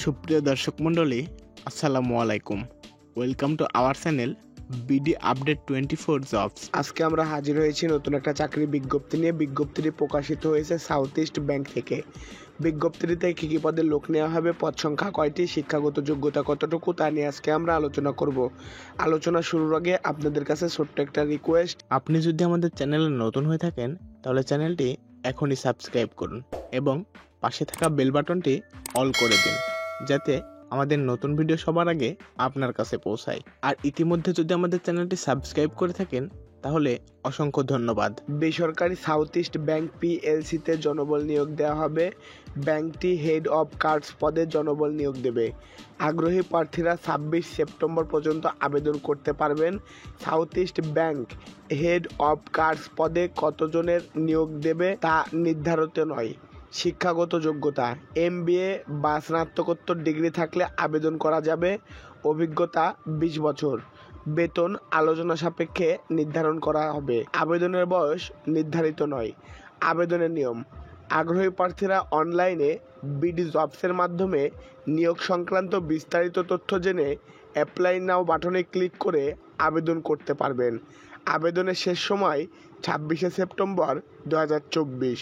সুপ্রিয় দর্শক মণ্ডলী, আসসালামু আলাইকুম। Welcome to our channel BD update 24 jobs. আজকে আমরা হাজির হয়েছি নতুন একটা চাকরির বিজ্ঞপ্তি নিয়ে। বিজ্ঞপ্তিটি প্রকাশিত হয়েছে সাউথ ইস্ট ব্যাংক থেকে। বিজ্ঞপ্তিতে কী কী পদে লোক নেওয়া হবে, পদ সংখ্যা কয়টি, শিক্ষাগত যোগ্যতা কতটুকু, তা নিয়ে আজকে আমরা আলোচনা করব। আলোচনা শুরুর আগে আপনাদের কাছে ছোট্ট একটা রিকোয়েস্ট, আপনি যদি আমাদের চ্যানেলে নতুন হয়ে থাকেন তাহলে চ্যানেলটি এখনই সাবস্ক্রাইব করুন এবং পাশে থাকা বেল বাটনটি অল করে দিন, যাতে আমাদের নতুন ভিডিও সবার আগে আপনার কাছে পৌঁছায়। আর ইতিমধ্যে যদি আমাদের চ্যানেলটি সাবস্ক্রাইব করে থাকেন তাহলে অসংখ্য ধন্যবাদ। বেসরকারি সাউথ ইস্ট ব্যাংক পিএলসিতে জনবল নিয়োগ দেওয়া হবে। ব্যাংকটি হেড অফ কার্ডস পদে জনবল নিয়োগ দেবে। আগ্রহী প্রার্থীরা 26 সেপ্টেম্বর পর্যন্ত আবেদন করতে পারবেন। South east bank head of cards পদে কতজনের নিয়োগ দেবে তা নির্ধারিত নয়। শিক্ষাগত যোগ্যতা MBA বা স্নাতকোত্তর ডিগ্রি থাকলে আবেদন করা যাবে। অভিজ্ঞতা 20 বছর। বেতন আলোচনা সাপেক্ষে নির্ধারণ করা হবে। আবেদনের বয়স নির্ধারিত নয়। আবেদনের নিয়ম: আগ্রহী প্রার্থীরা অনলাইনে বিডি জবসের মাধ্যমে নিয়োগ সংক্রান্ত বিস্তারিত তথ্য জেনে অ্যাপ্লাই নাও বাটনে ক্লিক করে আবেদন করতে পারবেন। আবেদনের শেষ সময় 26 সেপ্টেম্বর 2024।